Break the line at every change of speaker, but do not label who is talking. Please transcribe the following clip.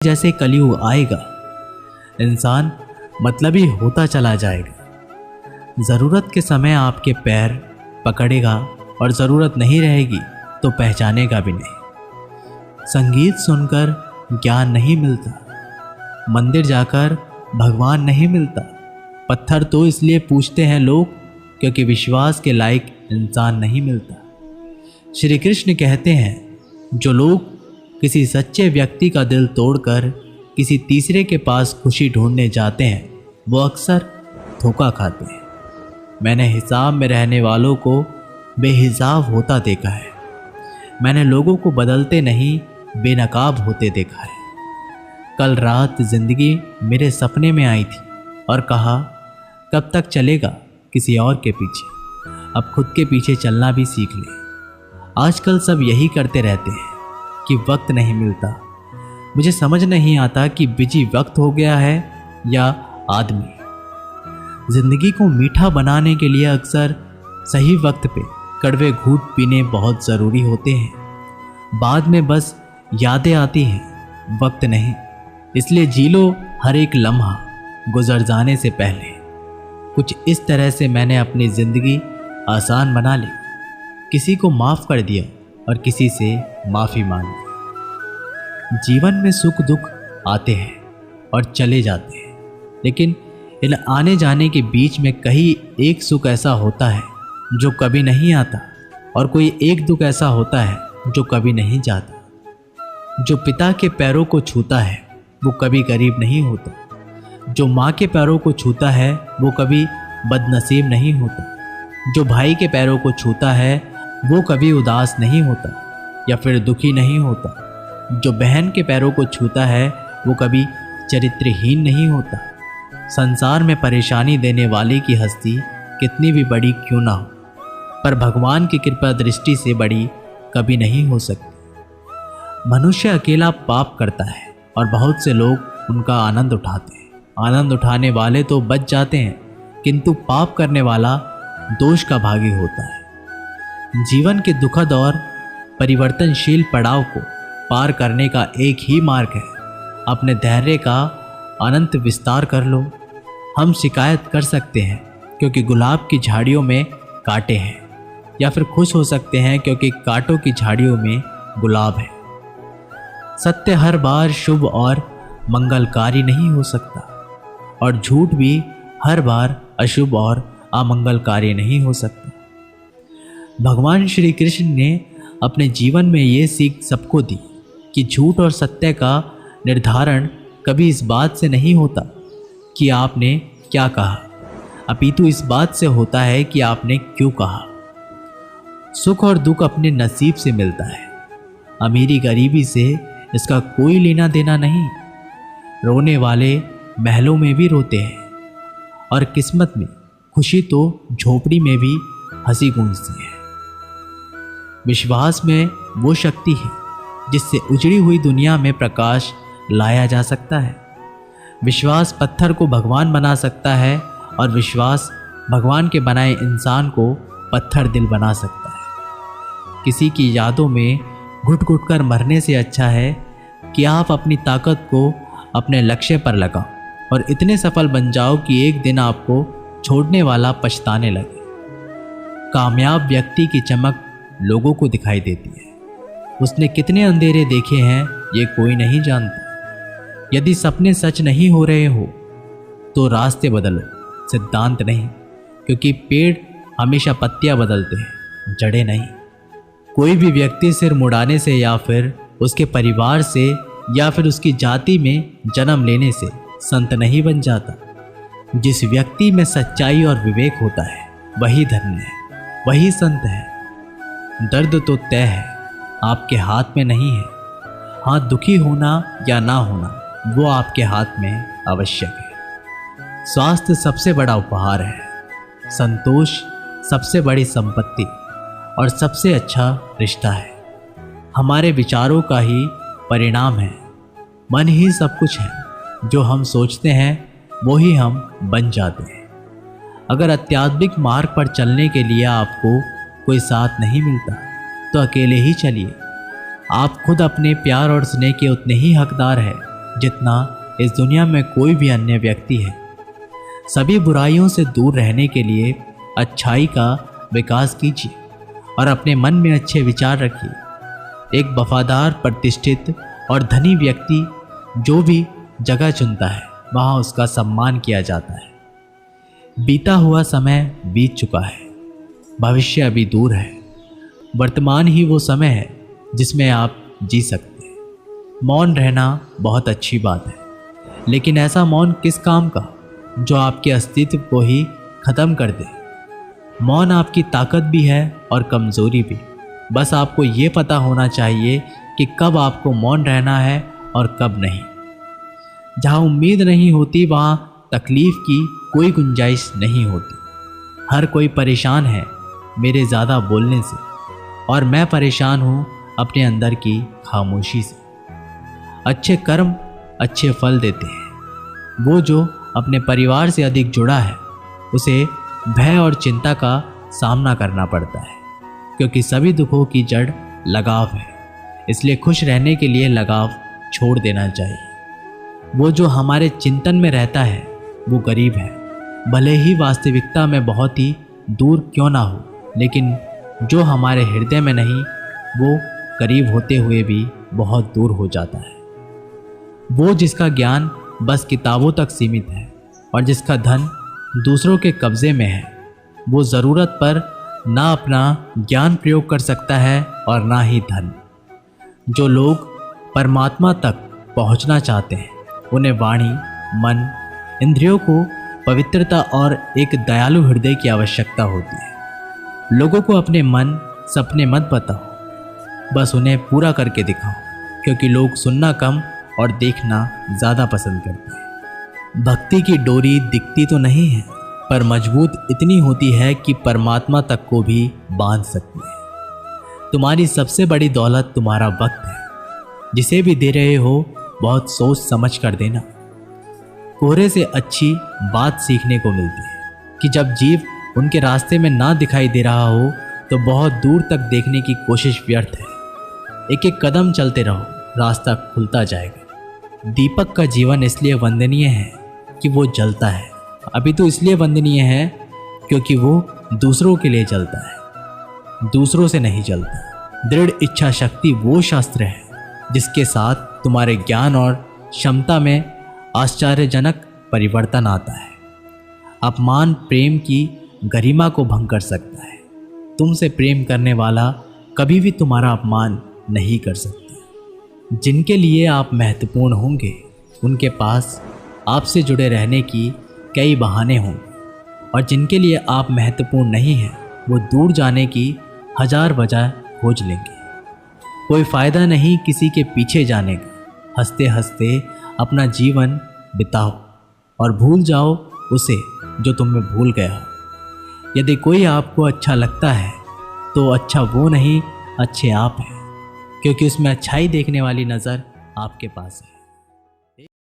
जैसे कलयुग आएगा, इंसान मतलबी होता चला जाएगा। ज़रूरत के समय आपके पैर पकड़ेगा और ज़रूरत नहीं रहेगी तो पहचानेगा भी नहीं। संगीत सुनकर ज्ञान नहीं मिलता, मंदिर जाकर भगवान नहीं मिलता। पत्थर तो इसलिए पूछते हैं लोग क्योंकि विश्वास के लायक इंसान नहीं मिलता। श्री कृष्ण कहते हैं, जो लोग किसी सच्चे व्यक्ति का दिल तोड़कर किसी तीसरे के पास खुशी ढूंढने जाते हैं, वो अक्सर धोखा खाते हैं। मैंने हिसाब में रहने वालों को बेहिसाब होता देखा है। मैंने लोगों को बदलते नहीं बेनकाब होते देखा है। कल रात जिंदगी मेरे सपने में आई थी और कहा, कब तक चलेगा किसी और के पीछे, अब खुद के पीछे चलना भी सीख ले। आजकल सब यही करते रहते हैं कि वक्त नहीं मिलता। मुझे समझ नहीं आता कि बिजी वक्त हो गया है या आदमी। जिंदगी को मीठा बनाने के लिए अक्सर सही वक्त पे कड़वे घूंट पीने बहुत ज़रूरी होते हैं। बाद में बस यादें आती हैं, वक्त नहीं। इसलिए जी लो हर एक लम्हा गुजर जाने से पहले। कुछ इस तरह से मैंने अपनी ज़िंदगी आसान बना ली। किसी को माफ़ कर दिया और किसी से माफ़ी मांग ली। जीवन में सुख दुख आते हैं और चले जाते हैं, लेकिन इन आने जाने के बीच में कहीं एक सुख ऐसा होता है जो कभी नहीं आता और कोई एक दुख ऐसा होता है जो कभी नहीं जाता। जो पिता के पैरों को छूता है वो कभी गरीब नहीं होता। जो माँ के पैरों को छूता है वो कभी बदनसीब नहीं होता। जो भाई के पैरों को छूता है वो कभी उदास नहीं होता या फिर दुखी नहीं होता। जो बहन के पैरों को छूता है वो कभी चरित्रहीन नहीं होता। संसार में परेशानी देने वाले की हस्ती कितनी भी बड़ी क्यों ना हो, पर भगवान की कृपा दृष्टि से बड़ी कभी नहीं हो सकती। मनुष्य अकेला पाप करता है और बहुत से लोग उनका आनंद उठाते हैं। आनंद उठाने वाले तो बच जाते हैं, किंतु पाप करने वाला दोष का भागी होता है। जीवन के दुखद और परिवर्तनशील पड़ाव को पार करने का एक ही मार्ग है, अपने धैर्य का अनंत विस्तार कर लो। हम शिकायत कर सकते हैं क्योंकि गुलाब की झाड़ियों में कांटे हैं, या फिर खुश हो सकते हैं क्योंकि कांटों की झाड़ियों में गुलाब है। सत्य हर बार शुभ और मंगलकारी नहीं हो सकता और झूठ भी हर बार अशुभ और अमंगलकारी नहीं हो सकता। भगवान श्री कृष्ण ने अपने जीवन में ये सीख सबको दी कि झूठ और सत्य का निर्धारण कभी इस बात से नहीं होता कि आपने क्या कहा, अपितु इस बात से होता है कि आपने क्यों कहा। सुख और दुख अपने नसीब से मिलता है, अमीरी गरीबी से इसका कोई लेना देना नहीं। रोने वाले महलों में भी रोते हैं और किस्मत में खुशी तो झोपड़ी में भी हंसी गूंजती है। विश्वास में वो शक्ति है जिससे उजड़ी हुई दुनिया में प्रकाश लाया जा सकता है। विश्वास पत्थर को भगवान बना सकता है और विश्वास भगवान के बनाए इंसान को पत्थर दिल बना सकता है। किसी की यादों में घुट घुट कर मरने से अच्छा है कि आप अपनी ताकत को अपने लक्ष्य पर लगाओ और इतने सफल बन जाओ कि एक दिन आपको छोड़ने वाला पछताने लगे। कामयाब व्यक्ति की चमक लोगों को दिखाई देती है। उसने कितने अंधेरे देखे हैं ये कोई नहीं जानता। यदि सपने सच नहीं हो रहे हो तो रास्ते बदलो, सिद्धांत नहीं, क्योंकि पेड़ हमेशा पत्तियां बदलते हैं, जड़ें नहीं। कोई भी व्यक्ति सिर मुड़ाने से या फिर उसके परिवार से या फिर उसकी जाति में जन्म लेने से संत नहीं बन जाता। जिस व्यक्ति में सच्चाई और विवेक होता है वही धन्य है, वही संत है। दर्द तो तय है, आपके हाथ में नहीं है। हाँ, दुखी होना या ना होना वो आपके हाथ में आवश्यक है। स्वास्थ्य सबसे बड़ा उपहार है, संतोष सबसे बड़ी संपत्ति और सबसे अच्छा रिश्ता है। हमारे विचारों का ही परिणाम है। मन ही सब कुछ है, जो हम सोचते हैं वो ही हम बन जाते हैं। अगर आध्यात्मिक मार्ग पर चलने के लिए आपको कोई साथ नहीं मिलता तो अकेले ही चलिए। आप खुद अपने प्यार और स्नेह के उतने ही हकदार हैं जितना इस दुनिया में कोई भी अन्य व्यक्ति है। सभी बुराइयों से दूर रहने के लिए अच्छाई का विकास कीजिए और अपने मन में अच्छे विचार रखिए। एक वफादार, प्रतिष्ठित और धनी व्यक्ति जो भी जगह चुनता है वहाँ उसका सम्मान किया जाता है। बीता हुआ समय बीत चुका है, भविष्य अभी दूर है। वर्तमान ही वो समय है जिसमें आप जी सकते हैं। मौन रहना बहुत अच्छी बात है, लेकिन ऐसा मौन किस काम का जो आपके अस्तित्व को ही खत्म कर दे। मौन आपकी ताकत भी है और कमज़ोरी भी। बस आपको ये पता होना चाहिए कि कब आपको मौन रहना है और कब नहीं। जहाँ उम्मीद नहीं होती वहाँ तकलीफ़ की कोई गुंजाइश नहीं होती। हर कोई परेशान है मेरे ज़्यादा बोलने से, और मैं परेशान हूँ अपने अंदर की खामोशी से। अच्छे कर्म अच्छे फल देते हैं। वो जो अपने परिवार से अधिक जुड़ा है उसे भय और चिंता का सामना करना पड़ता है, क्योंकि सभी दुखों की जड़ लगाव है। इसलिए खुश रहने के लिए लगाव छोड़ देना चाहिए। वो जो हमारे चिंतन में रहता है वो गरीब है, भले ही वास्तविकता में बहुत ही दूर क्यों ना हो, लेकिन जो हमारे हृदय में नहीं वो करीब होते हुए भी बहुत दूर हो जाता है। वो जिसका ज्ञान बस किताबों तक सीमित है और जिसका धन दूसरों के कब्जे में है, वो ज़रूरत पर ना अपना ज्ञान प्रयोग कर सकता है और ना ही धन। जो लोग परमात्मा तक पहुंचना चाहते हैं उन्हें वाणी, मन, इंद्रियों को पवित्रता और एक दयालु हृदय की आवश्यकता होती है। लोगों को अपने मन सपने मत बताओ, बस उन्हें पूरा करके दिखाओ, क्योंकि लोग सुनना कम और देखना ज़्यादा पसंद करते हैं। भक्ति की डोरी दिखती तो नहीं है, पर मजबूत इतनी होती है कि परमात्मा तक को भी बांध सकती है। तुम्हारी सबसे बड़ी दौलत तुम्हारा वक्त है। जिसे भी दे रहे हो बहुत सोच समझ कर देना। कोहरे से अच्छी बात सीखने को मिलती है कि जब जीव उनके रास्ते में ना दिखाई दे रहा हो तो बहुत दूर तक देखने की कोशिश व्यर्थ है। एक एक कदम चलते रहो, रास्ता खुलता जाएगा। दीपक का जीवन इसलिए वंदनीय है कि वो जलता है। अभी तो इसलिए वंदनीय है क्योंकि वो दूसरों के लिए जलता है, दूसरों से नहीं जलता। दृढ़ इच्छा शक्ति वो शस्त्र है जिसके साथ तुम्हारे ज्ञान और क्षमता में आश्चर्यजनक परिवर्तन आता है। अपमान प्रेम की गरिमा को भंग कर सकता है। तुमसे प्रेम करने वाला कभी भी तुम्हारा अपमान नहीं कर सकता। जिनके लिए आप महत्वपूर्ण होंगे उनके पास आपसे जुड़े रहने की कई बहाने होंगे, और जिनके लिए आप महत्वपूर्ण नहीं हैं वो दूर जाने की हजार वजह खोज लेंगे। कोई फ़ायदा नहीं किसी के पीछे जाने का। हंसते हंसते अपना जीवन बिताओ और भूल जाओ उसे जो तुम्हें भूल गया हो। यदि कोई आपको अच्छा लगता है तो अच्छा वो नहीं, अच्छे आप हैं, क्योंकि उसमें अच्छाई देखने वाली नज़र आपके पास है।